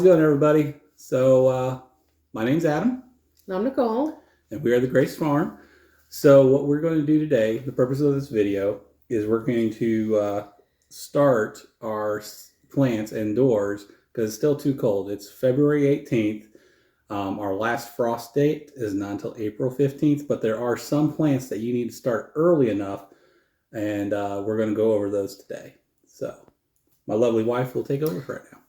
it going, everybody? So, my name's Adam, I'm Nicole. and we are the Grace Farm. So, what we're going to do today, the purpose of this video, is we're going to start our plants indoors because it's still too cold. It's February 18th. Our last frost date is not until April 15th, but there are some plants that you need to start early enough, and we're going to go over those today. So, my lovely wife will take over for right now.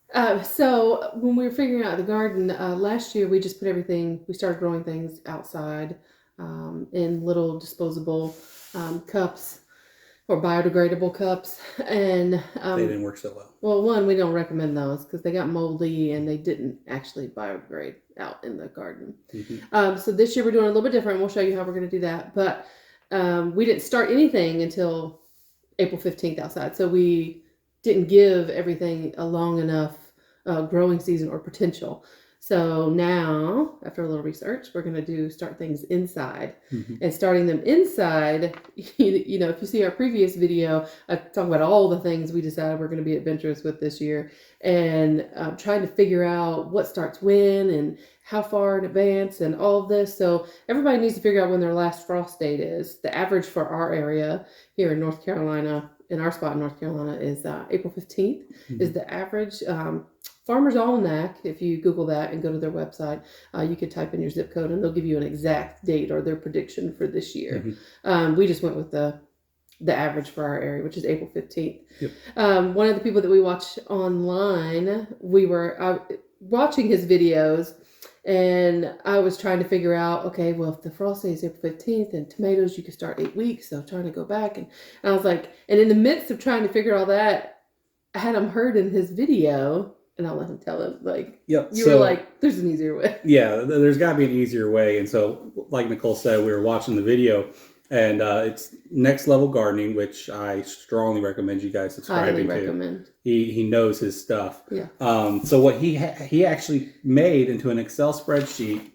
So when we were figuring out the garden last year, we just put everything. We started growing things outside in little disposable cups or biodegradable cups, and They didn't work so well. Well, one, we don't recommend those because they got moldy and they didn't actually biodegrade out in the garden. Mm-hmm. So this year we're doing a little bit different. We'll show you how we're going to do that, but we didn't start anything until April 15th outside. So we didn't give everything a long enough growing season or potential. So now, after a little research, we're going to start things inside. Mm-hmm. And starting them inside, you know, if you see our previous video, I talk about all the things we decided we're going to be adventurous with this year, and trying to figure out what starts when and how far in advance and all of this. So everybody needs to figure out when their last frost date is. The average for our area here in North Carolina, in our spot in North Carolina, is April 15th. Mm-hmm. Is the average. Farmer's Almanac, if you Google that and go to their website, you could type in your zip code and they'll give you an exact date or their prediction for this year. Mm-hmm. We just went with the average for our area, which is April 15th. Yep. One of the people that we watch online, we were watching his videos, and I was trying to figure out, okay, well, if the frost day is April 15th and tomatoes, you could start 8 weeks. So trying to go back. And I was like, and in the midst of trying to figure all that, I had him heard in his video. And I'll let him tell him, like, yep. You were like, there's an easier way. Yeah, there's got to be an easier way. And so, like Nicole said, we were watching the video, and it's Next Level Gardening, which I strongly recommend you guys subscribing to. Highly recommend. He knows his stuff. Yeah. So what he actually made into an Excel spreadsheet,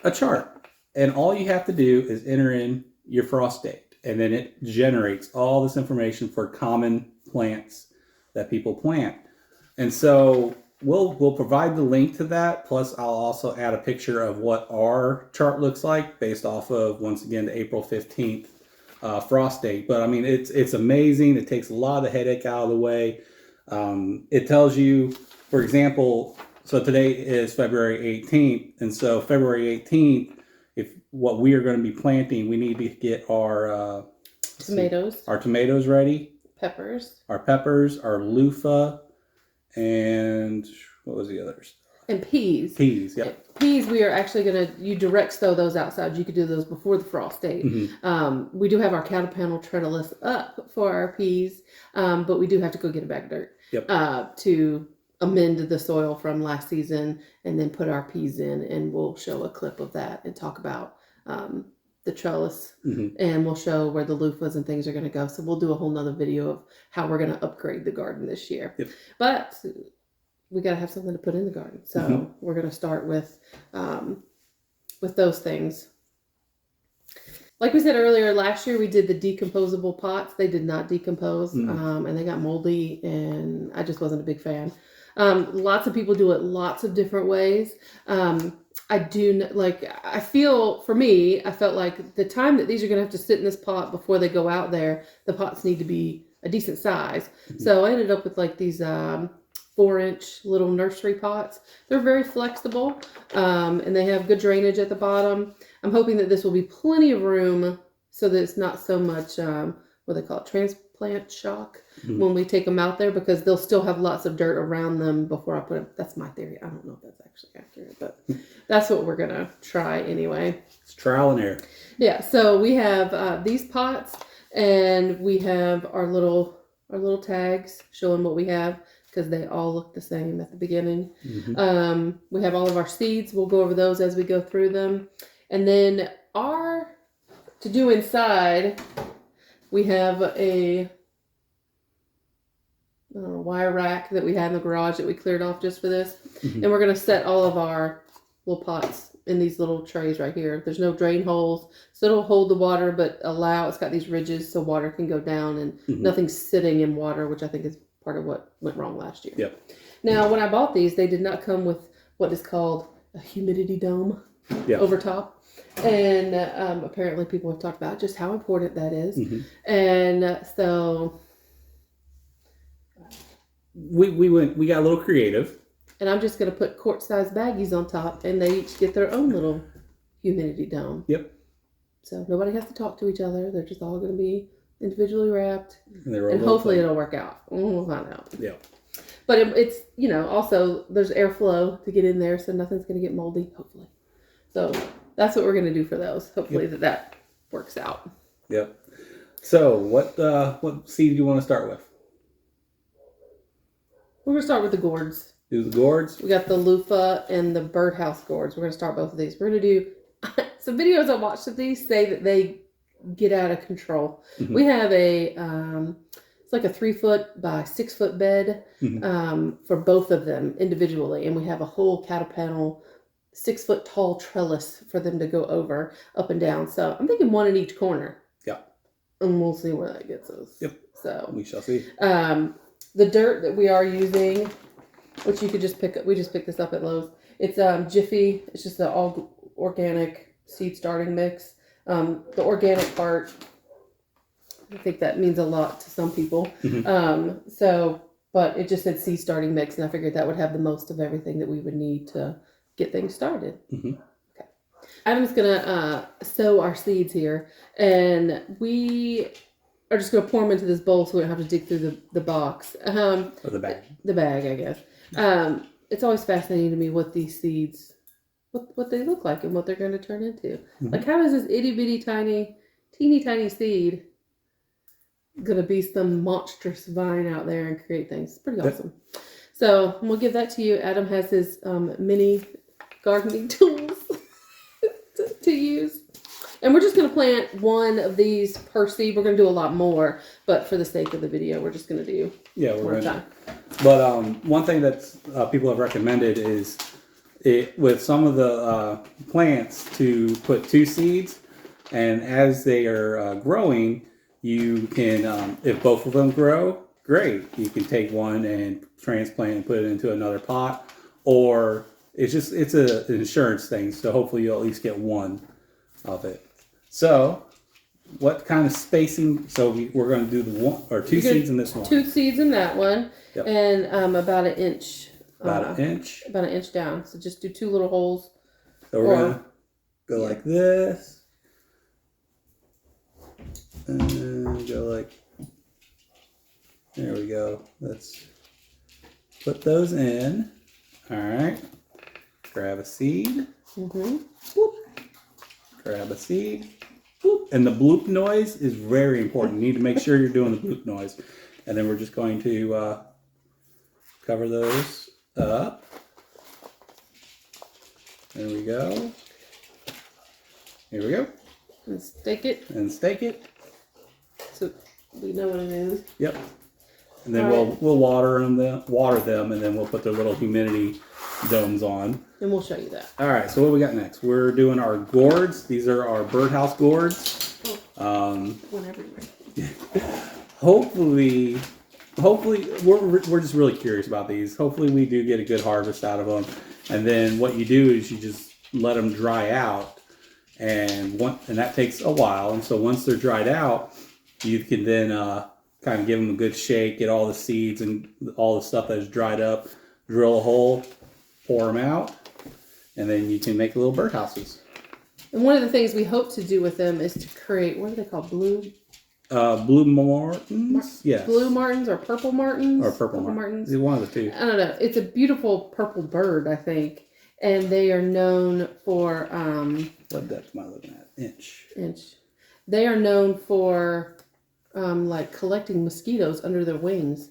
a chart. And all you have to do is enter in your frost date. And then it generates all this information for common plants that people plant. And so we'll provide the link to that. Plus, I'll also add a picture of what our chart looks like based off of, once again, the April 15th frost date. But I mean, it's amazing. It takes a lot of the headache out of the way. It tells you, for example, so today is February 18th. And so February 18th, if what we are going to be planting, we need to get our tomatoes ready. Our peppers, our loofah. And what was the others? And peas. Peas, yeah. Peas, we are actually going to, you direct sow those outside. You could do those before the frost date. Mm-hmm. We do have our cattle panel trellis up for our peas, but we do have to go get a bag of dirt to amend the soil from last season and then put our peas in. And we'll show a clip of that and talk about the trellis, mm-hmm. and we'll show where the loofahs and things are going to go. So we'll do a whole nother video of how we're going to upgrade the garden this year. Yep. But we got to have something to put in the garden. So mm-hmm. we're going to start with those things. Like we said earlier, last year we did the decomposable pots. They did not decompose, mm-hmm. And they got moldy, and I just wasn't a big fan. Lots of people do it lots of different ways. I felt like the time that these are going to have to sit in this pot before they go out there, the pots need to be a decent size. Mm-hmm. So I ended up with like these 4-inch little nursery pots. They're very flexible, and they have good drainage at the bottom. I'm hoping that this will be plenty of room so that it's not so much, what they call it, transplant shock, mm-hmm. when we take them out there, because they'll still have lots of dirt around them before I put them. That's my theory. I don't know if that's actually accurate, but that's what we're going to try anyway. It's trial and error. Yeah. So we have these pots, and we have our little tags showing what we have, because they all look the same at the beginning. Mm-hmm. We have all of our seeds. We'll go over those as we go through them. And then to do inside, we have a wire rack that we had in the garage that we cleared off just for this. Mm-hmm. And we're going to set all of our little pots in these little trays right here. There's no drain holes, so it'll hold the water, but it's got these ridges so water can go down, and mm-hmm. nothing's sitting in water, which I think is part of what went wrong last year. Yep. Now, when I bought these, they did not come with what is called a humidity dome over top. And apparently people have talked about just how important that is. Mm-hmm. And so we got a little creative. And I'm just going to put quart-sized baggies on top, and they each get their own little humidity dome. Yep. So nobody has to talk to each other. They're just all going to be individually wrapped. And hopefully it'll work out. We'll find out. Yeah. But it's, also there's airflow to get in there, so nothing's going to get moldy, hopefully. So that's what we're going to do for those. Hopefully that works out. Yep. So what seed do you want to start with? We're going to start with the gourds. Do the gourds? We got the loofah and the birdhouse gourds. We're going to start both of these. We're going to do some videos I watched of these say that they get out of control. Mm-hmm. We have it's like a 3-foot by 6-foot bed for both of them individually. And we have a whole cattle panel 6-foot tall trellis for them to go over up and down. So I'm thinking one in each corner. Yeah. And we'll see where that gets us. Yep. So we shall see. The dirt that we are using, which you could just pick up, we just picked this up at Lowe's. It's Jiffy. It's just the all organic seed starting mix. The organic part, I think that means a lot to some people. Mm-hmm. But it just said seed starting mix, and I figured that would have the most of everything that we would need to get things started. Mm-hmm. Okay. Adam's gonna sow our seeds here, and we are just gonna pour them into this bowl so we don't have to dig through the box. Or the bag. The bag, I guess. It's always fascinating to me what these seeds, what they look like and what they're going to turn into. Mm-hmm. Like, how is this itty bitty teeny tiny seed going to be some monstrous vine out there and create things? It's pretty awesome. So we'll give that to you. Adam has his mini gardening tools to use. And we're just going to plant one of these per seed. We're going to do a lot more, but for the sake of the video, we're just going to do one time. But one thing that people have recommended is with some of the plants to put 2 seeds, and as they are growing, you can, if both of them grow, great. You can take one and transplant and put it into another pot, or it's an insurance thing. So hopefully you'll at least get one of it. So, what kind of spacing? So we're going to do the 1 or 2 seeds in this one. 2 seeds in that one, yep. And about an inch. About an inch. About an inch down. So just do 2 little holes. So we're going to go like this, and go like. There we go. Let's put those in. All right. Grab a seed. Mm-hmm. Whoop. Grab a seed. Bloop. And the bloop noise is very important. You need to make sure you're doing the bloop noise. And then we're just going to cover those up. There we go. Here we go. And stake it. And stake it. So we know what it is. Yep. And then we'll water them, and then we'll put their little humidity domes on. And we'll show you that. All right, so what do we got next? We're doing our gourds. These are our birdhouse gourds. Went everywhere. Hopefully, we're just really curious about these. Hopefully, we do get a good harvest out of them. And then what you do is you just let them dry out, and that takes a while. And so once they're dried out, you can then kind of give them a good shake, get all the seeds and all the stuff that is dried up, drill a hole, pour them out, and then you can make little birdhouses. And one of the things we hope to do with them is to create, what are they called? Blue martins? Yes. Blue martins or purple martins? Or purple martins. One of the two. I don't know. It's a beautiful purple bird, I think. And they are known for... what depth am I looking at? Inch. They are known for... like collecting mosquitoes under their wings,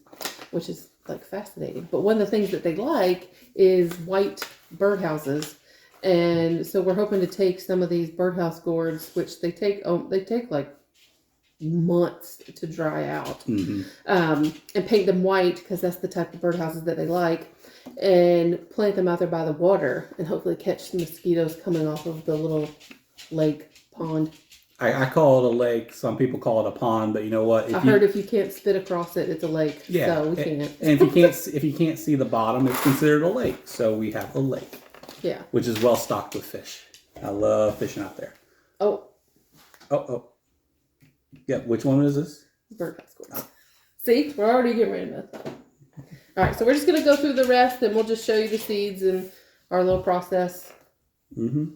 which is like fascinating. But one of the things that they like is white birdhouses, and so we're hoping to take some of these birdhouse gourds, which they take like months to dry out, and paint them white because that's the type of birdhouses that they like, and plant them out there by the water, and hopefully catch some mosquitoes coming off of the little lake pond. I call it a lake. Some people call it a pond, but you know what? I heard if you can't spit across it, it's a lake. Yeah, So we can't. And if you can't see the bottom, it's considered a lake. So we have a lake. Yeah. Which is well stocked with fish. I love fishing out there. Oh. Yeah, which one is this? Bird school. Oh. See, we're already getting ready to mess up. All right, so we're just going to go through the rest, and we'll just show you the seeds and our little process. Mm-hmm.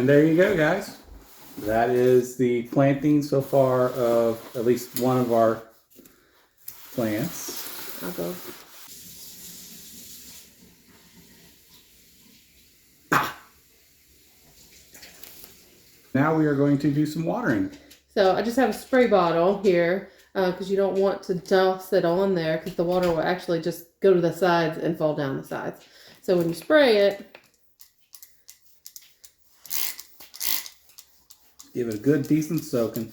And there you go, guys. That is the planting so far of at least one of our plants. I'll go. Now we are going to do some watering. So I just have a spray bottle here because you don't want to douse it on there because the water will actually just go to the sides and fall down the sides. So when you spray it, give it a good, decent soaking.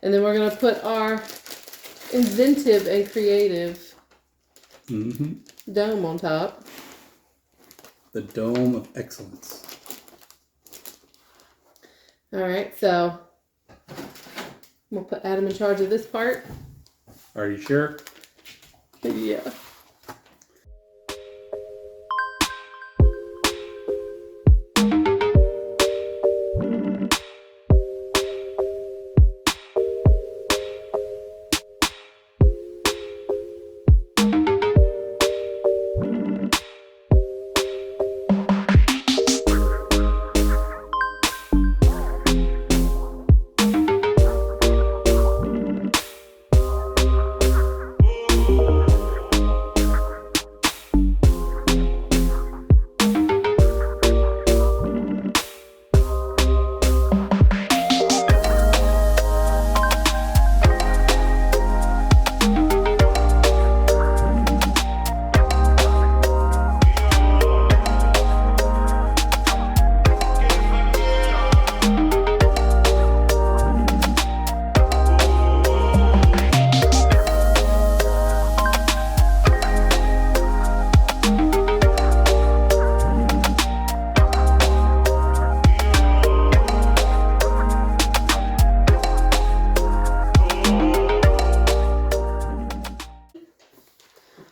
and then we're going to put our inventive and creative dome on top. The dome of excellence. All right, so we'll put Adam in charge of this part. Are you sure? Yeah.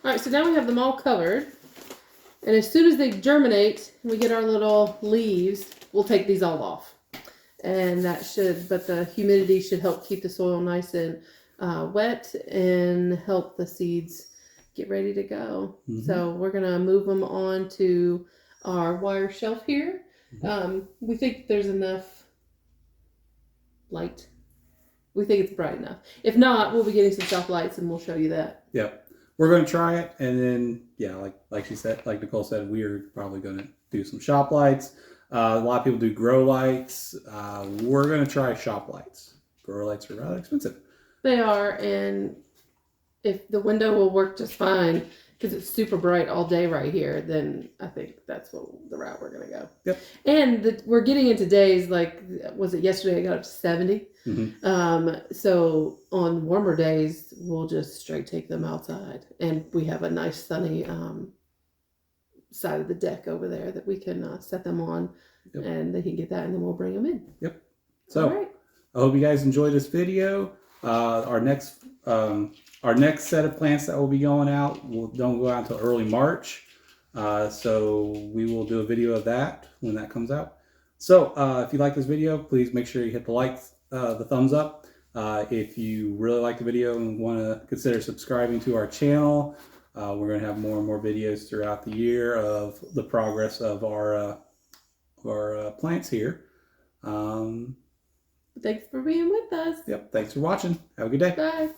All right, so now we have them all covered. And as soon as they germinate, we get our little leaves, we'll take these all off. And that should, but the humidity should help keep the soil nice and wet and help the seeds get ready to go. Mm-hmm. So we're going to move them on to our wire shelf here. Mm-hmm. We think there's enough light. We think it's bright enough. If not, we'll be getting some shelf lights and we'll show you that. Yep. We're going to try it, and then, yeah, like she said, like Nicole said, we are probably going to do some shop lights. A lot of people do grow lights. We're going to try shop lights. Grow lights are rather expensive. They are, and if the window will work just fine, because it's super bright all day right here, then I think that's the route we're going to go. Yep. And we're getting into days like, was it yesterday I got up to 70? Mm-hmm. So on warmer days, we'll just straight take them outside. And we have a nice sunny side of the deck over there that we can set them on. Yep. And they can get that, and then we'll bring them in. Yep. So right. I hope you guys enjoyed this video. Our next set of plants that will be going out don't go out until early March. So we will do a video of that when that comes out. So if you like this video, please make sure you hit the thumbs up. If you really like the video and want to consider subscribing to our channel, we're going to have more and more videos throughout the year of the progress of our plants here. Thanks for being with us. Yep. Thanks for watching. Have a good day. Bye.